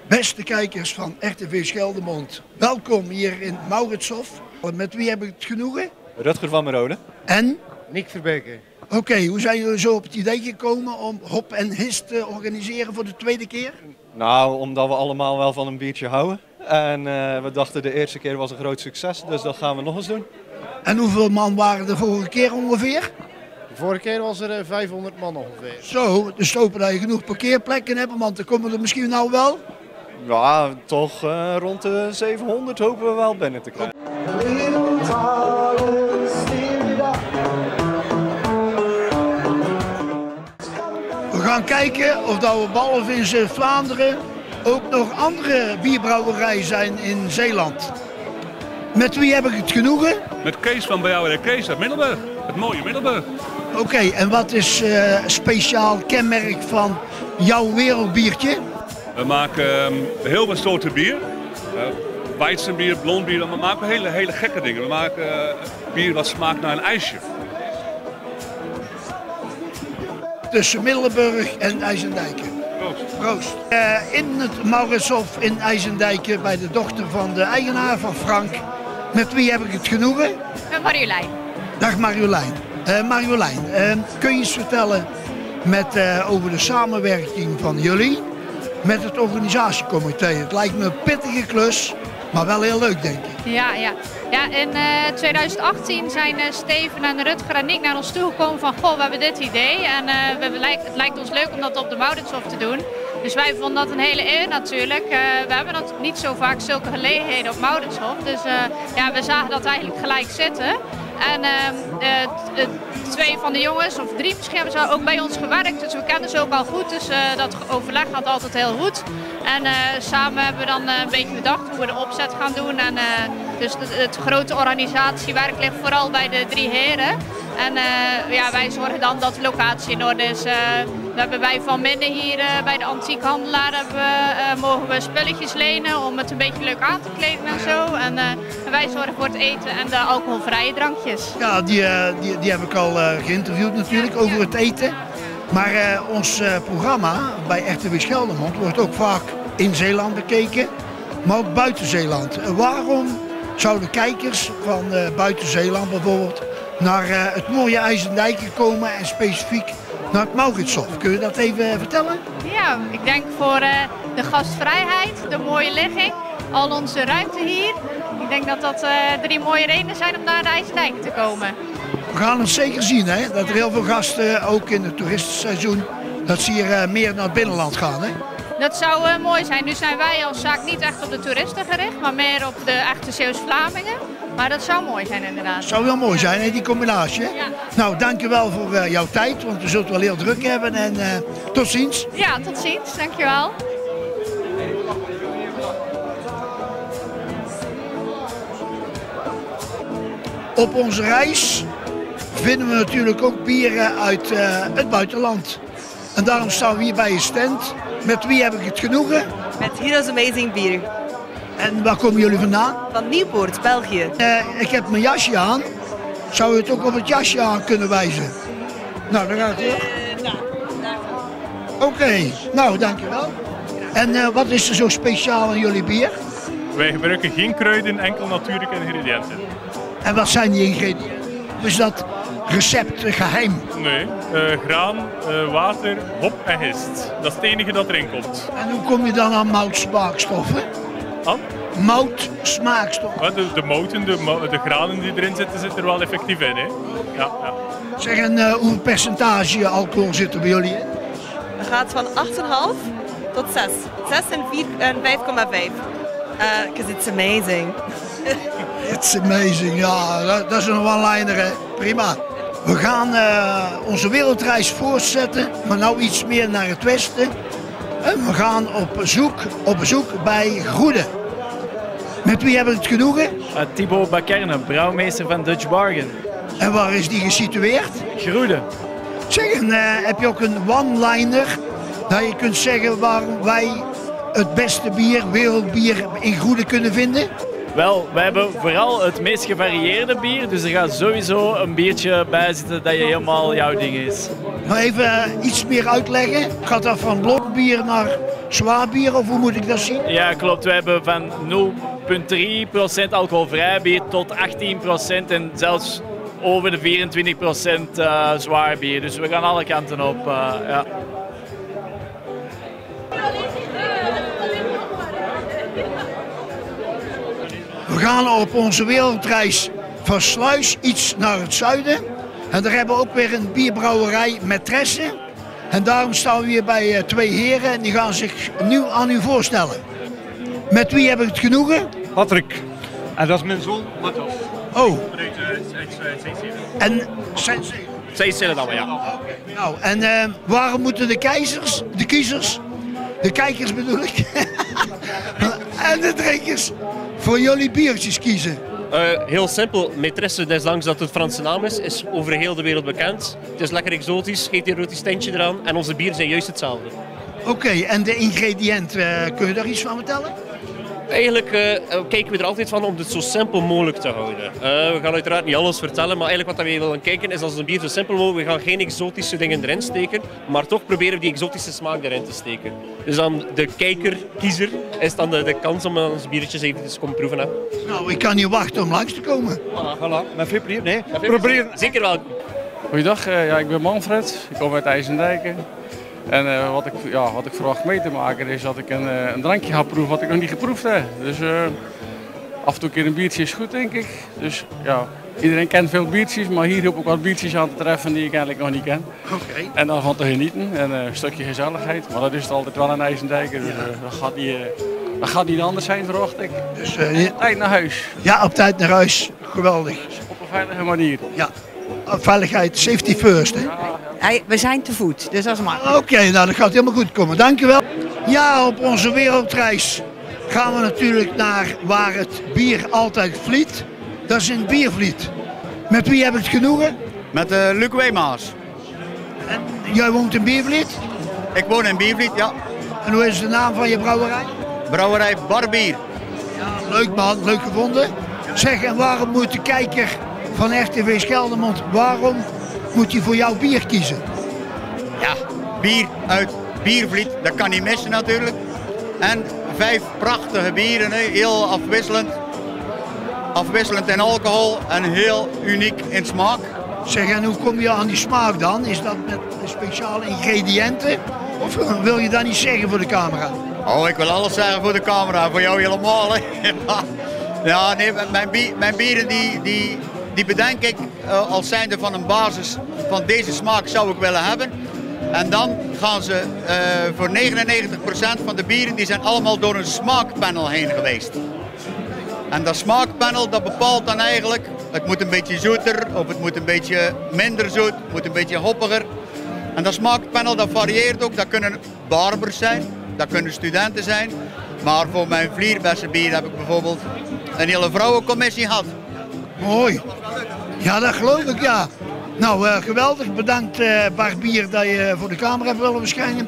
Beste kijkers van RTV Scheldemond, welkom hier in Mauritshof. Met wie heb ik het genoegen? Rutger van Merode. En? Nick Verbeke. Oké, hoe zijn jullie zo op het idee gekomen om Hop en Hist te organiseren voor de tweede keer? Nou, omdat we allemaal wel van een biertje houden. En we dachten de eerste keer was een groot succes, dus dat gaan we nog eens doen. En hoeveel man waren de vorige keer ongeveer? De vorige keer was er 500 man ongeveer. Zo, dus hopen dat je genoeg parkeerplekken hebt, want dan komen er misschien nou wel. Ja, toch rond de 700 hopen we wel binnen te krijgen. We gaan kijken of dat we behalve in Zeeuws-Vlaanderen ook nog andere bierbrouwerijen zijn in Zeeland. Met wie heb ik het genoegen? Met Kees van Brouwerij Kees uit Middelburg. Het mooie Middelburg. Oké, en wat is speciaal kenmerk van jouw wereldbiertje? We maken heel veel soorten bier. Weizenbier, blond bier. We maken hele gekke dingen. We maken bier wat smaakt naar een ijsje. Tussen Middelburg en IJsendijken. Proost. Proost. In het Mauritshof in IJsendijken bij de dochter van de eigenaar van Frank. Met wie heb ik het genoegen? Met Marjolein. Dag Marjolein. Marjolein, kun je eens vertellen over de samenwerking van jullie met het organisatiecomité? Het lijkt me een pittige klus, maar wel heel leuk denk ik. Ja, in 2018 zijn Steven en Rutger en ik naar ons toegekomen van goh, we hebben dit idee en het lijkt ons leuk om dat op de Mauritshof te doen. Dus wij vonden dat een hele eer natuurlijk. We hebben natuurlijk niet zo vaak zulke gelegenheden op Mauritshof. Dus we zagen dat eigenlijk gelijk zitten. En twee van de jongens, of drie misschien, hebben ze ook bij ons gewerkt. Dus we kennen ze ook al goed. Dus dat overleg gaat altijd heel goed. En samen hebben we dan een beetje bedacht hoe we de opzet gaan doen. En dus het grote organisatiewerk ligt vooral bij de drie heren. En wij zorgen dan dat de locatie in orde is. We hebben bij Van Minnen hier bij de antiekhandelaar mogen we spulletjes lenen om het een beetje leuk aan te kleden en zo. En wij zorgen voor het eten en de alcoholvrije drankjes. Ja, die heb ik al geïnterviewd natuurlijk over het eten. Maar ons programma bij RTV Scheldemond wordt ook vaak in Zeeland bekeken, maar ook buiten Zeeland. Waarom zouden kijkers van buiten Zeeland bijvoorbeeld naar het mooie IJsendijken komen en specifiek naar het Mauritshof? Kun je dat even vertellen? Ja, ik denk voor de gastvrijheid, de mooie ligging, al onze ruimte hier. Ik denk dat dat drie mooie redenen zijn om naar de IJsendijken te komen. We gaan het zeker zien, hè? Dat er heel veel gasten, ook in het toeristenseizoen, dat ze hier meer naar het binnenland gaan. Hè? Dat zou mooi zijn. Nu zijn wij als zaak niet echt op de toeristen gericht, maar meer op de echte Zeeuws-Vlamingen. Maar dat zou mooi zijn inderdaad. Het zou wel mooi zijn, hè, die combinatie. Hè? Ja. Nou, dankjewel voor jouw tijd, want we zullen het wel heel druk hebben. En tot ziens. Ja, tot ziens. Dankjewel. Op onze reis vinden we natuurlijk ook bieren uit het buitenland. En daarom staan we hier bij een stand. Met wie heb ik het genoegen? Met Heroes Amazing Beer. En waar komen jullie vandaan? Van Nieuwpoort, België. Ik heb mijn jasje aan. Zou je het ook op het jasje aan kunnen wijzen? Nou, dan gaat het. Oké, nou dankjewel. En wat is er zo speciaal aan jullie bier? Wij gebruiken geen kruiden, enkel natuurlijke ingrediënten. En wat zijn die ingrediënten? Is dat recept geheim? Nee, graan, water, hop en gist. Dat is het enige dat erin komt. En hoe kom je dan aan moutsmaakstoffen? Al? Moutsmaakstoffen? De mouten, de granen die erin zitten, zitten er wel effectief in. Hè? Ja. Zeg, en hoeveel percentage alcohol zit er bij jullie in? Dat gaat van 8,5 tot 6. 6 en 5,5. Because it's amazing. It's amazing, ja, dat is een one-liner, hè. Prima. We gaan onze wereldreis voortzetten, maar nou iets meer naar het westen. En we gaan op bezoek bij Goede. Met wie hebben we het genoegen? Thibaut Bakerne, brouwmeester van Dutch Bargain. En waar is die gesitueerd? Groede. Zeg, en heb je ook een one-liner dat je kunt zeggen waarom wij het beste bier, wereldbier in Goede kunnen vinden? Wel, wij hebben vooral het meest gevarieerde bier, dus er gaat sowieso een biertje bij zitten dat je helemaal jouw ding is. Nou even iets meer uitleggen. Gaat dat van blond bier naar zwaar bier of hoe moet ik dat zien? Ja, klopt. We hebben van 0,3% alcoholvrij bier tot 18% en zelfs over de 24% zwaar bier. Dus we gaan alle kanten op. Ja. We gaan op onze wereldreis van Sluis iets naar het zuiden. En daar hebben we ook weer een bierbrouwerij Maîtresse. En daarom staan we hier bij twee heren en die gaan zich nu aan u voorstellen. Met wie heb ik het genoegen? Patrick. En dat is mijn zoon, Matthias. Oh. Uit En Sensei. Zeezielen dan, ja. Nou, en waarom moeten de kijkers bedoel ik, en de drinkers voor jullie biertjes kiezen? Heel simpel, Maîtresse, desondanks dat het Franse naam is over heel de wereld bekend. Het is lekker exotisch, geeft hier een rood tintje eraan en onze bieren zijn juist hetzelfde. Oké, en de ingrediënten, kun je daar iets van vertellen? Eigenlijk kijken we er altijd van om het zo simpel mogelijk te houden. We gaan uiteraard niet alles vertellen, maar eigenlijk wat we willen kijken is als een bier zo simpel mogelijk. We gaan geen exotische dingen erin steken, maar toch proberen we die exotische smaak erin te steken. Dus dan de kiezer, is dan de kans om onze biertjes even te komen proeven. Hè. Nou, ik kan niet wachten om langs te komen. Voilà, met veel plezier. Nee, proberen. Zeker wel. Goeiedag, ja, ik ben Manfred, ik kom uit IJsendijken. En wat ik verwacht mee te maken is dat ik een drankje ga proeven wat ik nog niet geproefd heb. Dus af en toe een keer een biertje is goed, denk ik. Dus ja, iedereen kent veel biertjes, maar hier hoop ik wat biertjes aan te treffen die ik eigenlijk nog niet ken. Oké. En daarvan te genieten en een stukje gezelligheid. Maar dat is het altijd wel in IJsendijken, dus dat gaat niet anders zijn, verwacht ik. Dus, op tijd naar huis. Ja, op tijd naar huis. Geweldig. Op een veilige manier. Ja, veiligheid, safety first. Hè? We zijn te voet, dus dat is makkelijk. Oké, nou dat gaat helemaal goed komen. Dankjewel. Ja, op onze wereldreis gaan we natuurlijk naar waar het bier altijd vliet. Dat is in Biervliet. Met wie heb ik het genoegen? Met Luc Weemaas. En jij woont in Biervliet? Ik woon in Biervliet, ja. En hoe is de naam van je brouwerij? Brouwerij Barbier. Ja, leuk man, leuk gevonden. Zeg, en waarom moet de kijker van RTV Scheldemond, waarom moet hij voor jouw bier kiezen? Ja, bier uit Biervliet, dat kan niet missen natuurlijk. En 5 prachtige bieren, heel afwisselend. Afwisselend in alcohol en heel uniek in smaak. Zeg, en hoe kom je aan die smaak dan? Is dat met speciale ingrediënten? Of wil je dat niet zeggen voor de camera? Oh, ik wil alles zeggen voor de camera, voor jou helemaal. Hè. Ja, nee, mijn bieren die bedenk ik als zijnde van een basis van deze smaak zou ik willen hebben. En dan gaan ze voor 99% van de bieren, die zijn allemaal door een smaakpanel heen geweest. En dat smaakpanel dat bepaalt dan eigenlijk, het moet een beetje zoeter of het moet een beetje minder zoet, het moet een beetje hoppiger. En dat smaakpanel dat varieert ook, dat kunnen barbers zijn, dat kunnen studenten zijn. Maar voor mijn vlierbessenbier heb ik bijvoorbeeld een hele vrouwencommissie gehad. Mooi. Ja, dat geloof ik, ja. Nou, geweldig. Bedankt Barbier dat je voor de camera hebt willen verschijnen.